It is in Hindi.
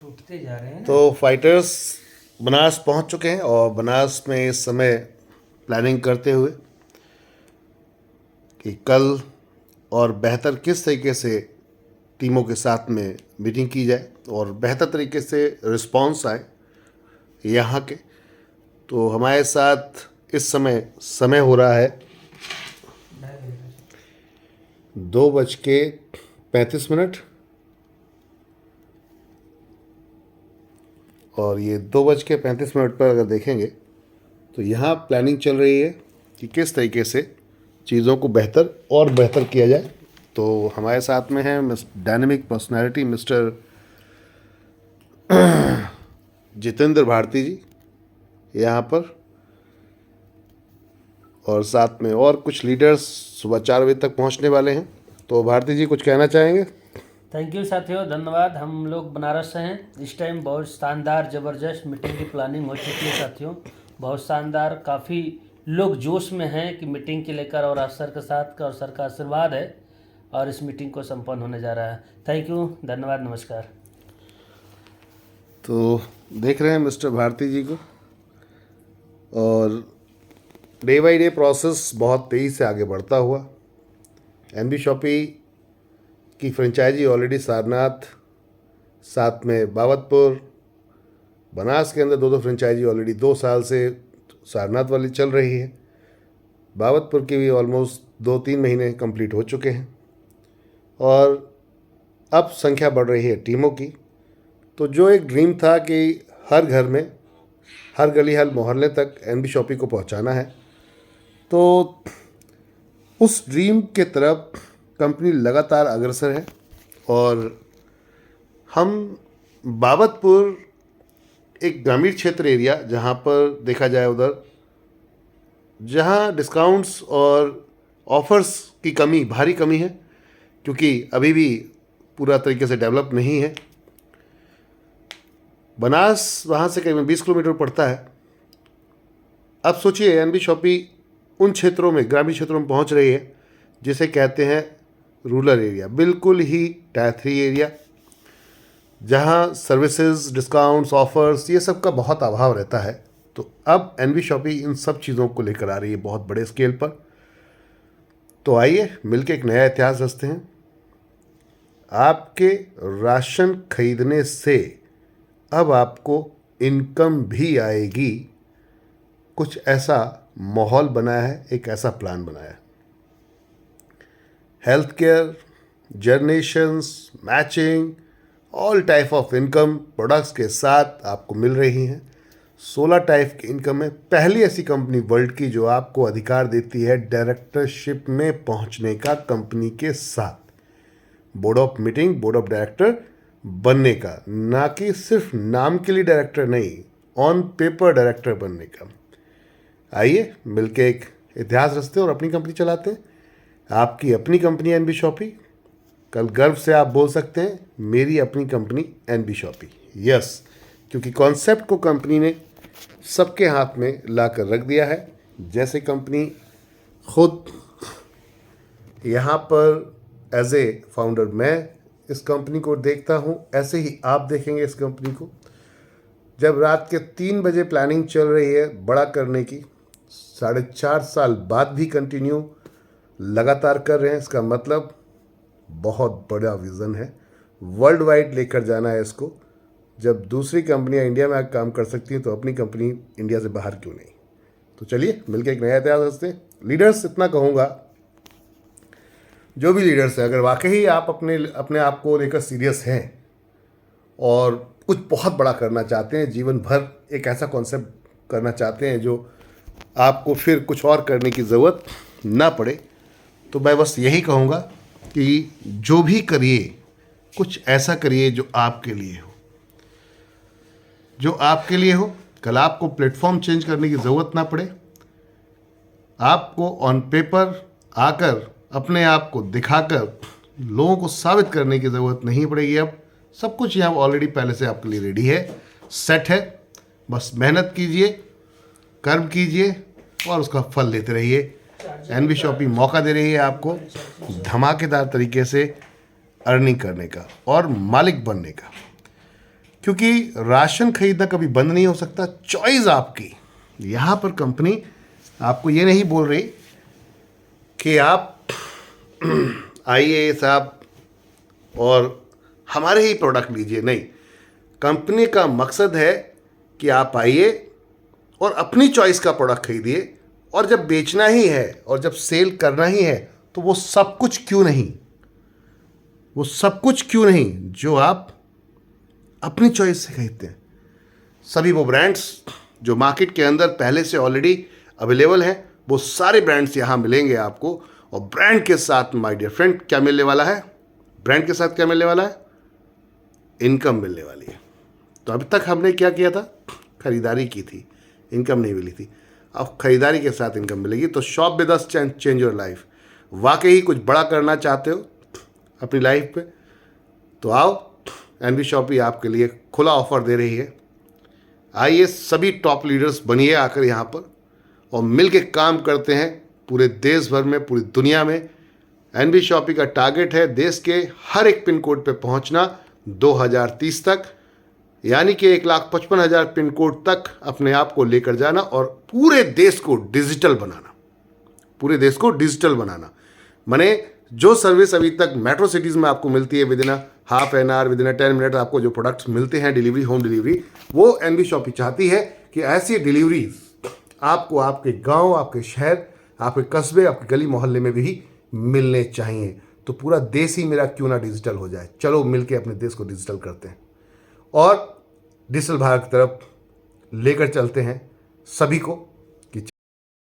टूटते जा रहे हैं ना। तो फाइटर्स बनारस पहुंच चुके हैं और बनारस में इस समय प्लानिंग करते हुए कि कल और बेहतर किस तरीके से टीमों के साथ में मीटिंग की जाए और बेहतर तरीके से रिस्पांस आए यहाँ के। तो हमारे साथ इस समय हो रहा है 2:35 और ये 2:35 पर अगर देखेंगे तो यहाँ प्लानिंग चल रही है कि किस तरीके से चीज़ों को बेहतर और बेहतर किया जाए। तो हमारे साथ में है dynamic personality mister Jitendra Bharti ji यहाँ पर, और साथ में और कुछ लीडर्स सुबह 4 बजे तक पहुँचने वाले हैं। तो भारती जी कुछ कहना चाहेंगे? थैंक यू साथियों, धन्यवाद। हम लोग बनारस से हैं। इस टाइम बहुत शानदार ज़बरदस्त मीटिंग की प्लानिंग हो चुकी है साथियों, बहुत शानदार। काफ़ी लोग जोश में हैं कि मीटिंग के लेकर, और आप सर के साथ का और सर का आशीर्वाद है और इस मीटिंग को संपन्न होने जा रहा है। थैंक यू, धन्यवाद, नमस्कार। तो देख रहे हैं मिस्टर भारती जी को, और डे बाई डे प्रोसेस बहुत तेज़ी से आगे बढ़ता हुआ। एनबी शॉपी की फ्रेंचाइजी ऑलरेडी सारनाथ, साथ में बावतपुर, बनारस के अंदर दो फ्रेंचाइजी ऑलरेडी 2 साल से सारनाथ वाली चल रही है। बावतपुर की भी ऑलमोस्ट 2-3 महीने कंप्लीट हो चुके हैं और अब संख्या बढ़ रही है टीमों की। तो जो एक ड्रीम था कि हर घर में, हर गली, हर मोहल्ले तक एनबी शॉपी को पहुंचाना है, तो उस ड्रीम के तरफ कंपनी लगातार अग्रसर है। और हम बाबतपुर एक ग्रामीण क्षेत्र एरिया, जहाँ पर देखा जाए उधर जहाँ डिस्काउंट्स और ऑफर्स की कमी, भारी कमी है, क्योंकि अभी भी पूरा तरीके से डेवलप नहीं है। बनारस वहाँ से करीबन 20 किलोमीटर पड़ता है। अब सोचिए एनबी शॉपी उन क्षेत्रों में, ग्रामीण क्षेत्रों में पहुँच रही है जिसे कहते हैं रूरल एरिया, बिल्कुल ही टायर 3 एरिया, जहाँ सर्विसेज, डिस्काउंट्स, ऑफर्स, ये सब का बहुत अभाव रहता है। तो अब एनबी शॉपी इन सब चीज़ों को लेकर आ रही है बहुत बड़े स्केल पर। तो आइए मिलके एक नया इतिहास रचते हैं। आपके राशन खरीदने से अब आपको इनकम भी आएगी, कुछ ऐसा माहौल बनाया है, एक ऐसा प्लान बनाया है। Health care, generations, matching, all type of income products के साथ आपको मिल रही हैं। 16 टाइप की इनकम है। पहली ऐसी कंपनी वर्ल्ड की जो आपको अधिकार देती है डायरेक्टरशिप में पहुंचने का, कंपनी के साथ board of meeting, board of director बनने का, ना कि सिर्फ नाम के लिए डायरेक्टर नहीं, ऑन पेपर डायरेक्टर बनने का। आइए मिलके एक इतिहास रचते हैं और अपनी कंपनी चलाते हैं। आपकी अपनी कंपनी एनबी शॉपी, कल गर्व से आप बोल सकते हैं मेरी अपनी कंपनी एनबी शॉपी। यस, क्योंकि कॉन्सेप्ट को कंपनी ने सबके हाथ में ला कर रख दिया है। जैसे कंपनी खुद यहाँ पर एज ए फाउंडर मैं इस कंपनी को देखता हूँ, ऐसे ही आप देखेंगे इस कंपनी को। जब रात के 3 बजे प्लानिंग चल रही है बड़ा करने की, 4.5 साल बाद भी कंटिन्यू लगातार कर रहे हैं, इसका मतलब बहुत बड़ा विज़न है, वर्ल्ड वाइड लेकर जाना है इसको। जब दूसरी कंपनियां इंडिया में आकर काम कर सकती हैं तो अपनी कंपनी इंडिया से बाहर क्यों नहीं। तो चलिए मिलकर एक नया इतिहास रचते हैं। लीडर्स, इतना कहूँगा, जो भी लीडर्स हैं, अगर वाकई आप अपने आप को लेकर सीरियस हैं और कुछ बहुत बड़ा करना चाहते हैं, जीवन भर एक ऐसा कॉन्सेप्ट करना चाहते हैं जो आपको फिर कुछ और करने की ज़रूरत ना पड़े, तो मैं बस यही कहूँगा कि जो भी करिए, कुछ ऐसा करिए जो आपके लिए हो, जो आपके लिए हो। कल आपको प्लेटफॉर्म चेंज करने की ज़रूरत ना पड़े, आपको ऑन पेपर आकर अपने आप को दिखाकर लोगों को साबित करने की ज़रूरत नहीं पड़ेगी। अब सब कुछ यहाँ ऑलरेडी पहले से आपके लिए रेडी है, सेट है। बस मेहनत कीजिए, कर्म कीजिए और उसका फल लेते रहिए। एनबी शॉपी मौका दे रही है आपको धमाकेदार तरीके से अर्निंग करने का और मालिक बनने का। क्योंकि राशन खरीदना कभी बंद नहीं हो सकता, चॉइस आपकी। यहाँ पर कंपनी आपको ये नहीं बोल रही कि आप आइए साहब और हमारे ही प्रोडक्ट लीजिए, नहीं। कंपनी का मकसद है कि आप आइए और अपनी चॉइस का प्रोडक्ट खरीदिए, और जब बेचना ही है और जब सेल करना ही है तो वो सब कुछ क्यों नहीं, वो सब कुछ क्यों नहीं जो आप अपनी चॉइस से खरीदते हैं। सभी वो ब्रांड्स जो मार्केट के अंदर पहले से ऑलरेडी अवेलेबल हैं, वो सारे ब्रांड्स यहाँ मिलेंगे आपको। और ब्रांड के साथ माय डियर फ्रेंड क्या मिलने वाला है? ब्रांड के साथ क्या मिलने वाला है? इनकम मिलने वाली है। तो अभी तक हमने क्या किया था? खरीदारी की थी, इनकम नहीं मिली थी। अब खरीदारी के साथ इनकम मिलेगी। तो shop with us, change your life. वाकई कुछ बड़ा करना चाहते हो अपनी लाइफ पे, तो आओ, एनबी शॉपी आपके लिए खुला ऑफर दे रही है। आइए, सभी टॉप लीडर्स बनिए आकर यहाँ पर, और मिल के काम करते हैं पूरे देश भर में, पूरी दुनिया में। एनबी शॉपी का टारगेट है देश के हर एक पिन कोड पे पहुँचना 2030 तक, यानी कि 1,55,000 पिन कोड तक अपने आप को लेकर जाना और पूरे देश को डिजिटल बनाना। पूरे देश को डिजिटल बनाना माने जो सर्विस अभी तक मेट्रो सिटीज़ में आपको मिलती है with in half an hour, with in 10 minute आपको जो प्रोडक्ट्स मिलते हैं डिलीवरी, होम डिलीवरी, वो एनबी शॉपी चाहती है कि ऐसी डिलीवरीज आपको आपके गांव, आपके शहर, आपके कस्बे, आपके गली मोहल्ले में भी मिलने चाहिए। तो पूरा देश ही मेरा क्यों ना डिजिटल हो जाए। चलो मिलके अपने देश को डिजिटल करते हैं और डिजिटल भारत की तरफ लेकर चलते हैं सभी को।